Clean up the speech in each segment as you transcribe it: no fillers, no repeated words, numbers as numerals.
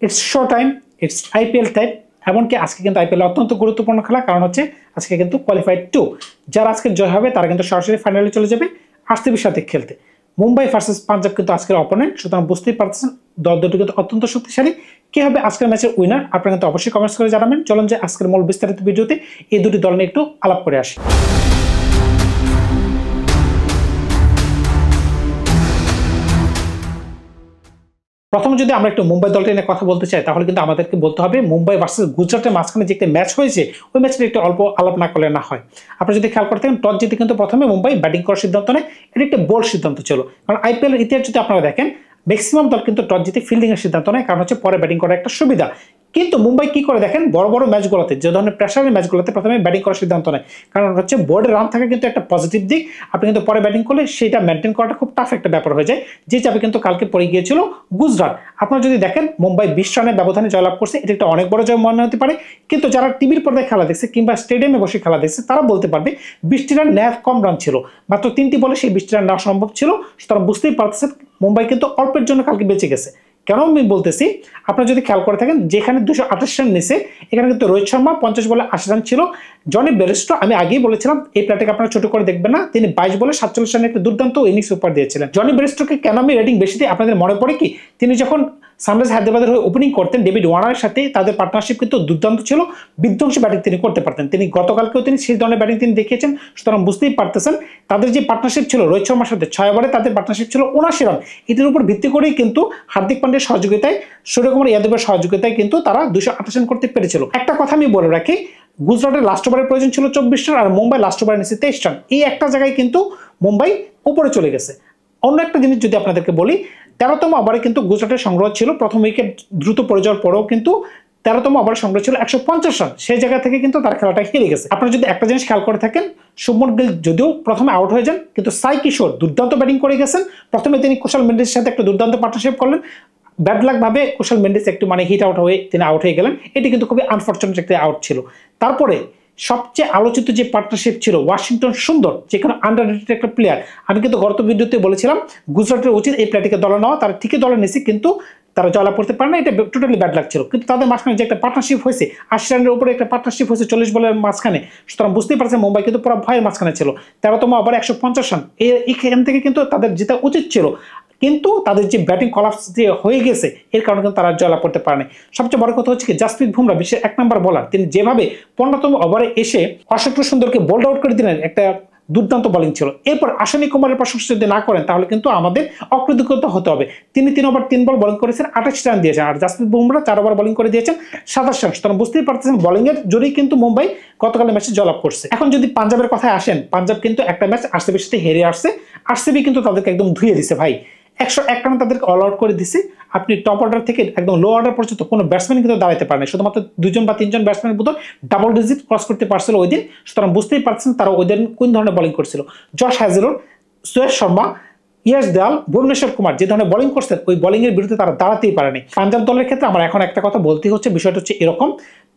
It's show time, it's IPL time. এমনকি আজকে কিন্তু আইপিএল অত্যন্ত গুরুত্বপূর্ণ খেলা, কারণ হচ্ছে আজকে কিন্তু কোয়ালিফাইড 2, যারা আজকে জয় হবে তারা কিন্তু সরাসরি ফাইনালে চলে যাবে আরসিবির সাথে খেলতে। মুম্বাই ভার্সেস পাঞ্জাব কিন্তু আজকের অপোনেন্ট, সুতরাং বুঝতেই পারতেছেন দল দুটো কিন্তু অত্যন্ত শক্তিশালী। কে হবে আজকের ম্যাচের উইনার আপনারা কিন্তু অবশ্যই কমেন্টস করে জানাবেন। চলুন যে আজকের মূল বিস্তারিত ভিডিওতে এই দুটি দল নিয়ে একটু আলাপ করে আসি। প্রথমে যদি আমরা একটু মুম্বাই দলটা নিয়ে কথা বলতে চাই, তাহলে কিন্তু আমাদেরকে বলতে হবে মুম্বাই ভার্সেস গুজরাটের মাঝখানে যে একটা ম্যাচ হয়েছে, ওই ম্যাচটা একটু অল্প আলাপ না করলে না হয়। আপনারা যদি খেয়াল করে থাকেন, টস জিতে কিন্তু প্রথমে মুম্বাই ব্যাটিং করার সিদ্ধান্ত নেয়। এটা একটা বোল্ড সিদ্ধান্ত ছিল, কারণ আইপিএল এর ইতিহাস যদি আপনারা দেখেন, ম্যাক্সিমাম দল কিন্তু টস জিতে ফিল্ডিং এর সিদ্ধান্ত নেয়, কারণ হচ্ছে পরে ব্যাটিং করার একটা সুবিধা। কিন্তু মুম্বাই কি করে দেখেন, বড় বড় ম্যাচগুলোতে, যে ধরনের প্রেসারের ম্যাচগুলোতে প্রথমে ব্যাটিং করার সিদ্ধান্ত নেয়, কারণ হচ্ছে বোর্ডে রান থাকা কিন্তু একটা পজিটিভ দিক। আপনি কিন্তু পরে ব্যাটিং করলে সেটা মেনটেন করাটা খুব টাফ একটা ব্যাপার হয়ে যায়, যে চাপে কিন্তু কালকে পড়ে গিয়েছিল গুজরাট। আপনারা যদি দেখেন মুম্বাই 20 রানের ব্যবধানে জয়লাভ করছে, এটা একটা অনেক বড় জয় মনে হতে পারে, কিন্তু যারা টিভির পর্দায় খেলা দেখছে কিংবা স্টেডিয়ামে বসে খেলা দেখছে, তারা বলতে পারবে 20টি রান নেওয়া কম রান ছিল, মাত্র 3টি বলে সেই 20টি রান নেওয়া সম্ভব ছিল। সুতরাং বুঝতেই পারছেন মুম্বাই কিন্তু অল্পের জন্য কালকে বেঁচে গেছে। কেন আমি বলতেছি, আপনারা যদি খেয়াল করে থাকেন, যেখানে 228 রান নিছে, এখানে কিন্তু রোহিত শর্মা 50 বলে 80 রান ছিল। জনি বেরেস্টো, আমি আগেই বলেছিলাম এই প্লেয়ারটাকে আপনারা ছোট করে দেখবেন না, তিনি 22 বলে 47 রানের একটা দুর্দান্ত ইনিংস উপহার দিয়েছিলেন। জনি বেরেস্টোকে কেন আমি রেটিং বেশি দিই, আপনাদের মনে পড়ে কি, তিনি যখন সানরাইজ হায়দ্রাবাদের হয়ে ওপেনিং করতেন ডেভিড ওয়ার্নারের সাথে, তাদের পার্টনারশিপ কিন্তু দুর্দান্ত ছিল, বিধ্বংসী ব্যাটিং তিনি করতে পারতেন। তিনি গতকালকেও তিনি সেই ধরনের ব্যাটিং তিনি দেখিয়েছেন। সুতরাং বুঝতেই পারতেছেন তাদের যে পার্টনারশিপ ছিল রোহিত শর্মার সাথে, 6 ওভারে তাদের পার্টনারশিপ ছিল 79 রান। এটির উপর ভিত্তি করেই কিন্তু হার্দিক পান্ডিয়ার সহযোগিতায়, সূর্যকুমার যাদবের সহযোগিতায় কিন্তু তারা 228 রান করতে পেরেছিল। একটা কথা আমি বলে রাখি, গুজরাটের লাস্ট ওভারের প্রয়োজন ছিল 24 রান, আর মুম্বাই লাস্ট ওভারে নিচ্ছে 23 রান। এই একটা জায়গায় কিন্তু মুম্বাই উপরে চলে গেছে। অন্য একটা জিনিস যদি আপনাদেরকে বলি, 13তম ওভারে কিন্তু গুজরাটের সংগ্রহ ছিল, প্রথম উইকেট দ্রুত পড়ে যাওয়ার পরেও কিন্তু 13তম ওভারে সংগ্রহ ছিল 150 রান। সেই জায়গা থেকে কিন্তু তার খেলাটা হেরে গেছে। আপনারা যদি একটা জিনিস খেয়াল করে থাকেন, শুভমন গিল যদিও প্রথমে আউট হয়ে যান, কিন্তু সাই কিশোর দুর্দান্ত ব্যাটিং করে গেছেন। প্রথমে তিনি কুশল মেন্ডিসের সাথে একটা দুর্দান্ত পার্টনারশিপ করলেন, ব্যাড লাক ভাবে কুশল মেন্ডিস একটু হিট আউট হয়ে তিনি আউট হয়ে গেলেন। এটি কিন্তু খুবই আনফর্চুনেট একটা আউট ছিল। তারপরে সবচেয়ে আলোচিত যে পার্টনারশিপ ছিল ওয়াশিংটন সুন্দর, যেখানে আন্ডাররেটেড একটা প্লেয়ার। আমি কিন্তু গত ভিডিওতে বলেছিলাম গুজরাটের উচিত এই প্লেয়ারটিকে দলে নেওয়া, তারা ঠিকই দলে নিয়েছে, কিন্তু তারা জয়লাভ করতে পারে না, এটা টোটালি ব্যাড লাক ছিল। কিন্তু তাদের মাঝখানে যে একটা পার্টনারশিপ হয়েছে, 80 রানের উপরে একটা পার্টনারশিপ হয়েছে 40 বলের মাঝখানে, সুতরাং বুঝতেই পারছেন মুম্বাই কিন্তু পুরো ভয়ের মাঝখানে ছিল। 13তম ওভারে 150 রান, এখান থেকে কিন্তু তাদের জেতা উচিত ছিল, কিন্তু তাদের যে ব্যাটিং কলাপস যে হয়ে গেছে, এর কারণে কিন্তু তারা জয়লাভ করতে পারেনি। সবচেয়ে বড় কথা হচ্ছে কি, জাসপ্রীত বুমরা বিশ্বের 1 নম্বর বোলার, তিনি যেভাবে 15তম ওভারে এসে অশোক সুন্দরকে বোল্ড আউট করে দিলেন, একটা দুর্দান্ত বোলিং ছিল। এরপর আশ্বিনী কুমারের প্রশংসা যদি না করেন, তাহলে কিন্তু আমাদের অকৃতজ্ঞ হতে হবে। তিনি 3 ওভার 3 বল বোলিং করেছেন, 28 রান দিয়েছেন, আর জাসপ্রীত বুমরা 4 ওভার বোলিং করে দিয়েছেন, 27 রান। সুতরাং বুঝতেই পারতেছেন বোলিং এর জোরেই কিন্তু মুম্বাই গতকালের ম্যাচে জয়লাভ করছে। এখন যদি পাঞ্জাবের কথায় আসেন, পাঞ্জাব কিন্তু একটা ম্যাচ আরসিবির সাথে হেরে আসছে। আরসিবি কিন্তু তাদেরকে একদম ধুয়ে দিছে ভাই, 101 রান তাদেরকে অল আউট করে দিছে। আপনি টপ অর্ডার থেকে একদম লো অর্ডার পর্যন্ত কোনো ব্যাটসম্যান কিন্তু দাঁড়াতে পারে না, শুধুমাত্র 2 বা 3 জন ব্যাটসম্যানের বোধহয় ডাবল ডিজিট ক্রস করতে পারছিল ওই দিন। সুতরাং বুঝতেই পারছেন তারা ওই দিন কোন ধরনের বোলিং করছিল। জশ হ্যাজেলউড, সুয়েশ শর্মা, ইয়াশ দেওয়াল, ভুবনেশ্বর কুমার যে ধরনের বোলিং করছেন, ওই বোলিং এর বিরুদ্ধে তারা দাঁড়াতেই পারেনি। পাঞ্জাব দলের ক্ষেত্রে আমার এখন একটা কথা বলতে হচ্ছে, বিষয়টা হচ্ছে এরকম,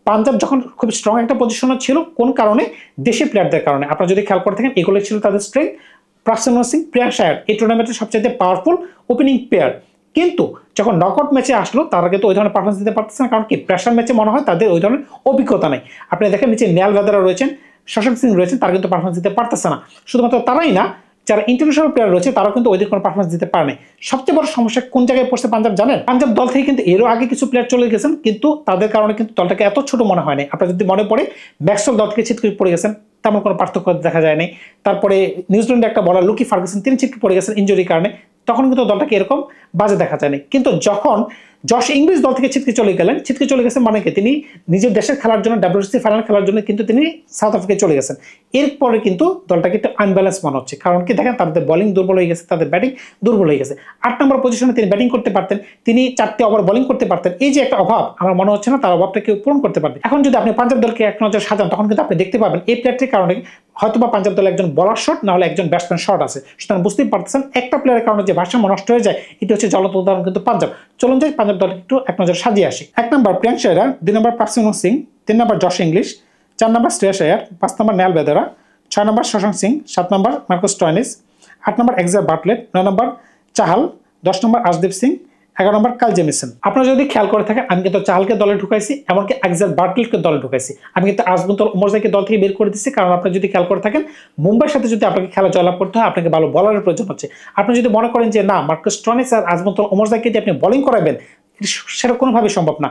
পাঞ্জাব যখন খুব স্ট্রং একটা পজিশনে ছিল, কোন কারণে, দেশি প্লেয়ারদের কারণে। আপনারা যদি খেয়াল করে থাকেন, এগুলো ছিল তাদের স্ট্রেংথ। প্রাসেনজিৎ সিং, প্রিয়াংশ আয়ার এই টুর্নামেন্টের সবচেয়ে পাওয়ারফুল ওপেনিং প্লেয়ার, কিন্তু যখন নকআউট ম্যাচে আসলো তারা কিন্তু ওই ধরনের পারফরমেন্স দিতে পারতেছে না, কারণ কি, প্রেশার ম্যাচে মনে হয় তাদের ওই ধরনের অভিজ্ঞতা নেই। আপনি দেখেন নিচে নেয়াল ভেদারা রয়েছেন, শশাঙ্ক সিং রয়েছেন, তারা কিন্তু পারফরমেন্স দিতে পারতেছে না। শুধুমাত্র তারাই না, যারা ইন্টারন্যাশনাল প্লেয়ার রয়েছে তারাও কিন্তু ওই দিন কোনো পারফরমেন্স দিতে পারে না। সবচেয়ে বড় সমস্যা কোন জায়গায় পড়ছে পাঞ্জাব জানেন? পাঞ্জাব দল থেকে কিন্তু এরও আগে কিছু প্লেয়ার চলে গেছেন, কিন্তু তাদের কারণে কিন্তু দলটাকে এত ছোট মনে হয় না। আপনার যদি মনে পড়ে, ম্যাক্সওয়েল দল থেকে ছিটকে পড়ে গেছেন, তেমন কোনো পার্থক্য দেখা যায় নাই। তারপরে নিউজিল্যান্ডে একটা বলার লুকি ফার্গুসন, তিনি ছিটকে পড়ে গেছেন ইনজুরির কারণে, তখন কিন্তু দলটাকে এরকম বাজে দেখা যায়নি। কিন্তু যখন জশ ইংলিশ দল থেকে ছিটকে চলে গেছেন মানে কি, তিনি নিজের দেশের খেলার জন্য, WCC ফাইনাল খেলার জন্য কিন্তু তিনি সাউথ আফ্রিকায় চলে গেছেন। এরপরে কিন্তু দলটাকে একটু আনব্যালেন্স মনে হচ্ছে, কারণ কি দেখেন তাদের বোলিং দুর্বল হয়ে গেছে, তাদের ব্যাটিং দুর্বল হয়ে গেছে। 8 নম্বর পজিশনে তিনি ব্যাটিং করতে পারতেন, তিনি 4টে ওভার বোলিং করতে পারতেন। এই যে একটা অভাব, আমার মনে হচ্ছে না তার অভাবটা কেউ পূরণ করতে পারবে। এখন যদি আপনি পাঞ্জাব দলকে এক নজর সাজান, তখন কিন্তু আপনি দেখতে পাবেন এই প্লেয়ারটির কারণে হয়তোবা পাঞ্জাব দলে একজন বলার শট, না হলে একজন ব্যাটসম্যান শট আছে। সুতরাং বুঝতেই পারতেছেন একটা প্লেয়ারের কারণে যে ভারসাম্য নষ্ট হয়ে যায়, এটি হচ্ছে জ্বলন্ত উদাহরণ কিন্তু পাঞ্জাব। চলুন যাই পাঞ্জাব দলকে একটু এক নজর সাজিয়ে আসি। 1 নম্বর প্রিয়াংশ আয়ার, 2 নম্বর প্রাসেনজিৎ সিং, 3 নম্বর জশ ইংলিশ, 4 নম্বর শ্রেয়াস আয়ার, 5 নম্বর নেয়াল ভেদারা, 6 নম্বর শশাঙ্ক সিং, 7 নম্বর মার্কাস স্টয়নিস, 8 নম্বর এক্সার বাটলেট, 9 নম্বর চাহাল, 10 নম্বর আশদীপ সিং 11 নম্বর কাইল জেমিসন। আপনারা যদি খেয়াল করে থাকেন আমি কিন্তু চাহালকে দলে ঢুকাইছি, এমনকি এক্সার বার্টলকে দলে ঢুকাইছি। আমি কিন্তু আজমতুল উমরজাকে দল থেকে বের করে দিচ্ছি, কারণ আপনি যদি খেয়াল করে থাকেন মুম্বাইয়ের সাথে যদি আপনাকে খেলা জয়লাভ করতে হয় আপনাকে ভালো বলারের প্রয়োজন হচ্ছে। আপনি যদি মনে করেন যে না মার্কাস স্টোয়নিস আর আজমতুল উমরজাকে দিয়ে আপনি বোলিং করাবেন, সেটা কোনোভাবেই সম্ভব না।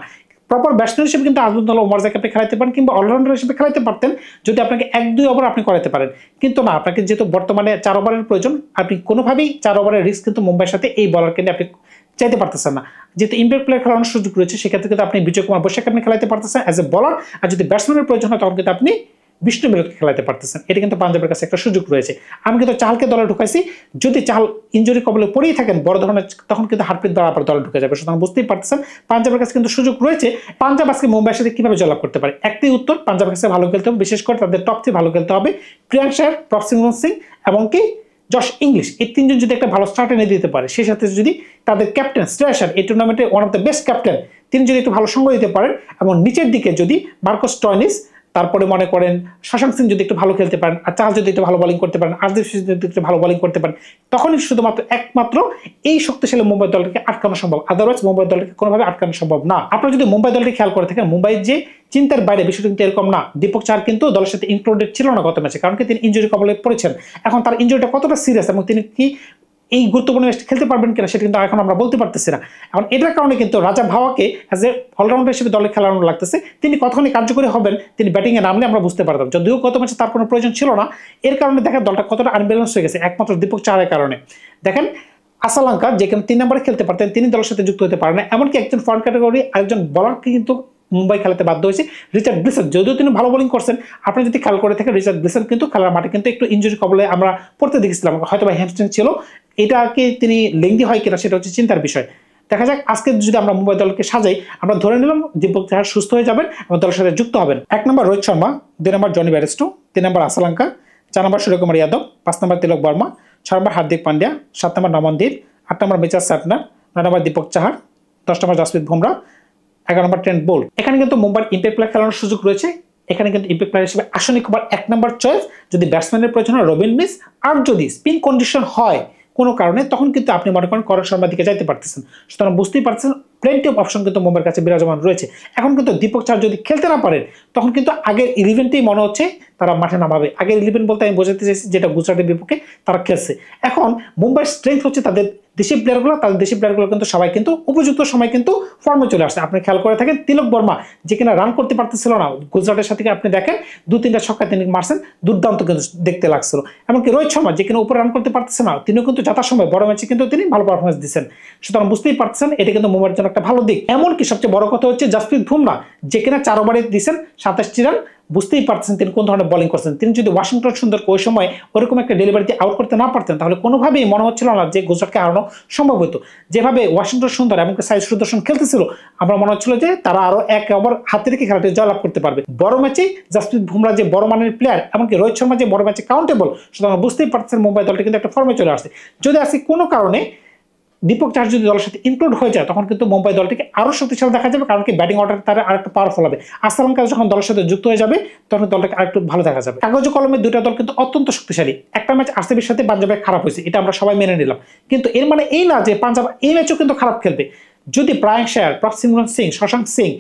প্রপার ব্যাটসম্যান হিসেবে কিন্তু আজমতুল্লাহ উমরজাকে আপনি খেলাতে পারেন, কিংবা অলরাউন্ডার হিসেবে খেলাতে পারতেন যদি আপনাকে 1-2 ওভার আপনি করাতে পারেন। কিন্তু না, আপনাকে যেহেতু বর্তমানে 4 ওভারের প্রয়োজন, আপনি কোনোভাবেই 4 ওভারের রিস্ক কিন্তু মুম্বাইয়ের সাথে এই বলারকে নিয়ে আপনি চাইতে পারতেছেন না। যেহেতু ইম্প্যাক্ট প্লেয়ার খেলানোর সুযোগ রয়েছে, সেক্ষেত্রে কিন্তু আপনি বিজয় কুমার বৈশাখ আপনি খেলাতে পারতেছেন অ্যাজ এ বলার, আর যদি ব্যাটসম্যানের প্রয়োজন হয় তখন কিন্তু আপনি বিষ্ণু মিলতকে খেলাতে পারতেছেন। এটা কিন্তু পাঞ্জাবের কাছে একটা সুযোগ রয়েছে। আমি কিন্তু চাহালকে দলে ঢুকাইছি, যদি চাহাল ইনজুরি কবলে পড়েই থাকেন বড় ধরনের, তখন কিন্তু হারপ্রীত ব্রার আবার দলে ঢুকে যাবে। সুতরাং বুঝতেই পারতেছেন পাঞ্জাবের কাছে কিন্তু সুযোগ রয়েছে। পাঞ্জাব আজকে মুম্বাইয়ের সাথে কিভাবে জয়লাভ করতে পারে, একটাই উত্তর, পাঞ্জাবের কাছে ভালো খেলতে হবে, বিশেষ করে তাদের টপ 3 ভালো খেলতে হবে। প্রিয়াঙ্ক শায়ার, প্রভসিমরন সিং এবং কি জশ ইংলিশ, এই তিনজন যদি একটা ভালো স্টার্ট এনে দিতে পারে, সেই সাথে যদি তাদের ক্যাপ্টেন শ্রেয়াস আয়ার, এই টুর্নামেন্টে one of the best captain, তিনি যদি একটু ভালো সঙ্গ দিতে পারেন, এবং নিচের দিকে যদি মার্কাস স্টোয়নিস, তারপরে মনে করেন শশাঙ্ক সিং যদি একটু ভালো খেলতে পারেন, আর চাহাল যদি একটু ভালো বোলিং করতে পারেন, আরদীপ সিং যদি একটু ভালো বোলিং করতে পারেন, তখনই শুধুমাত্র একমাত্র এই শক্তিশালী মুম্বাই দলকে আটকানো সম্ভব। আদারওয়াইজ মুম্বাই দলকে কোনোভাবে আটকানো সম্ভব না। আপনারা যদি মুম্বাই দলকে খেয়াল করে থাকেন, মুম্বাইয়ের যে চিন্তার বাইরে বিষয়টা কিন্তু এরকম না। দীপক চাহার কিন্তু দলের সাথে ইনক্লুডেড ছিল না গত ম্যাচে, কারণ কি তিনি ইনজুরি কবলে পড়েছেন। এখন তার ইনজুরিটা কতটা সিরিয়াস এবং তিনি কি এই গুরুত্বপূর্ণ ম্যাচটা খেলতে পারবেন কিনা সেটা কিন্তু এখন আমরা বলতে পারতেছি না। এখন এটার কারণে কিন্তু রাজা ভাওয়াকে অ্যাজ এ অলরাউন্ডার হিসেবে দলে খেলানো লাগতেছে। তিনি কতখানি কার্যকরী হবেন তিনি ব্যাটিংয়ে নামলে আমরা বুঝতে পারতাম, যদিও গত ম্যাচে তার কোনো প্রয়োজন ছিল না। এর কারণে দেখেন দলটা কতটা আনব্যালেন্স হয়ে গেছে একমাত্র দীপক চাহারের কারণে। দেখেন আসালাঙ্কা যেখানে 3 নম্বরে খেলতে পারতেন তিনি দলের সাথে যুক্ত হতে পারেন না, এমনকি একজন ফরেন ক্যাটাগরি একজন বলারকে কিন্তু মুম্বাই খেলাতে বাধ্য হয়েছে, রিচার্ড ব্লিসার। যদিও তিনি ভালো বোলিং করছেন, আপনি যদি খেয়াল করে থাকেন রিচার্ড ব্লিসার কিন্তু খেলার মাঠে কিন্তু একটু ইনজুরি কবলে আমরা পড়তে দেখেছিলাম, হয়তো বা হ্যামস্ট্রিং ছিল। এটাকে তিনি লেংদি হয় কিনা সেটা হচ্ছে চিন্তার বিষয়। দেখা যাক আজকে যদি আমরা মুম্বাই দলকে সাজাই, আমরা ধরে নিলাম দীপক চাহার সুস্থ হয়ে যাবেন এবং দলের সাথে যুক্ত হবেন। 1 নম্বর রোহিত শর্মা, 2 নম্বর জনি ব্যারিস্টো, 3 নম্বর আসালাঙ্কা, 4 নম্বর সূর্যকুমার যাদব, 5 নম্বর তিলক বর্মা, 6 নম্বর হার্দিক পান্ডিয়া, 7 নম্বর নমনদীপ, 8 নম্বর মিচেল স্যাটনার, 9 নম্বর দীপক চাহার, 10 নম্বর জসপ্রীত বুমরা, 11 নম্বর ট্রেন্ট বোল্ট। এখানে কিন্তু মুম্বাইয়ের ইম্প্যাক্ট প্লেয়ার খেলানোর সুযোগ রয়েছে। এখানে কিন্তু ইম্প্যাক্ট প্লেয়ার হিসেবে আশানি কুমার 1 নম্বর চয়েস। যদি ব্যাটসম্যানের প্রয়োজন হয় রবিন মিস, আর যদি স্পিন কন্ডিশন হয় কোনো কারণে, তখন কিন্তু আপনি মনে করেন করণ শর্মার দিকে যাইতে পারতেছেন। সুতরাং বুঝতেই পারছেন প্লেন্টি অফ অপশন কিন্তু মুম্বাইয়ের কাছে বিরাজমান রয়েছে। এখন কিন্তু দীপক চাহার যদি খেলতে না পারেন, তখন কিন্তু আগের 11টাই মনে হচ্ছে তারা মাঠে নামাবে। আগের 11 বলতে আমি বোঝাতে চাইছি যেটা গুজরাটের বিপক্ষে তারা খেলছে। এখন মুম্বাইয়ের স্ট্রেংথ হচ্ছে তাদের দেশি প্লেয়ারগুলো, তাদের দেশি প্লেয়ারগুলো কিন্তু সবাই কিন্তু উপযুক্ত সময় কিন্তু ফর্মে চলে আসছে। আপনি খেয়াল করে থাকেন তিলক বর্মা যে কিনা রান করতে পারতেছিল না গুজরাটের সাথে, আপনি দেখেন 2-3টা ছক্কা তিনি মারছেন, দুর্দান্ত কিন্তু দেখতে লাগছিল। এমনকি রোহিত শর্মা যে কিনা উপরে রান করতে পারতেছে না, তিনিও কিন্তু যথাসময় বড় ম্যাচে কিন্তু তিনি ভালো পারফরমেন্স দিচ্ছেন। সুতরাং বুঝতেই পারছেন এটা কিন্তু মুম্বাইয়ের জন্য একটা ভালো দিক। এমনকি সবচেয়ে বড় কথা হচ্ছে জসপ্রীত বুমরা যে কিনা 4 ওভারে দিচ্ছেন 27টি রান। বুঝতেই পারছেন তিনি কোন ধরনের বোলিং করছেন। তিনি যদি ওয়াশিংটন সুন্দরকে ওই সময় ওরকম একটা ডেলিভারিতে আউট করতে না পারতেন, তাহলে কোনোভাবেই মনে হচ্ছিল না যে গুজরাটকে হারানো সম্ভব হতো। যেভাবে ওয়াশিংটন সুন্দর এবং সাই সুদর্শন খেলতেছিল, আমরা মনে হচ্ছিল যে তারা আরো 1 ওভার হাতে রেখে খেলাটি জয়লাভ করতে পারবে। বড় ম্যাচে জসপ্রীত বুমরা যে বড় মানের প্লেয়ার, এমনকি রোহিত শর্মা যে বড় ম্যাচে কাউন্টেবল, সুতরাং বুঝতেই পারছেন মুম্বাই দলটি কিন্তু একটা ফর্মে চলে আসছে। যদি আজকে কোনো কারণে দীপক চাহার যদি দলের সাথে ইনক্লুড হয়ে যায়, তখন কিন্তু মুম্বাই দলটিকে আরো শক্তিশালী দেখা যাবে, কারণ কি ব্যাটিং অর্ডার তারা আরেকটু পাওয়ারফুল হবে। আসালাঙ্কা যখন দলের সাথে যুক্ত হয়ে যাবে, তখন দলটাকে আরেকটু ভালো দেখা যাবে। কাগজে কলমে দুইটা দল কিন্তু অত্যন্ত শক্তিশালী। একটা ম্যাচ আরসিবির সাথে পাঞ্জাবের খারাপ হয়েছে, এটা আমরা সবাই মেনে নিলাম, কিন্তু এর মানে এই না যে পাঞ্জাব এই ম্যাচও কিন্তু খারাপ খেলবে। যদি প্রিয়াঙ্ক শায়ার, প্রভসিমরন সিং, শশাঙ্ক সিং,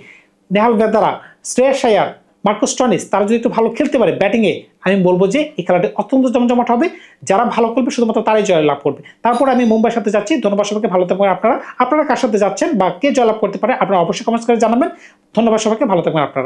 নেহাল বেদারা, শ্রেয়াস আয়ার, মার্কাস স্টোয়নিস তারা যদি একটু ভালো খেলতে পারে ব্যাটিংয়ে, আমি বলবো যে এই খেলাটি অত্যন্ত জমজমাট হবে। যারা ভালো খেলবে শুধুমাত্র তারাই জয়লাভ করবে। তারপর আমি মুম্বাইয়ের সাথে যাচ্ছি। ধন্যবাদ সবাইকে, ভালো থাকবেন আপনারা। আপনারা কার সাথে যাচ্ছেন বা কে জয়লাভ করতে পারে আপনারা অবশ্যই কমেন্টস করে জানাবেন। ধন্যবাদ সবাইকে, ভালো থাকবেন আপনারা।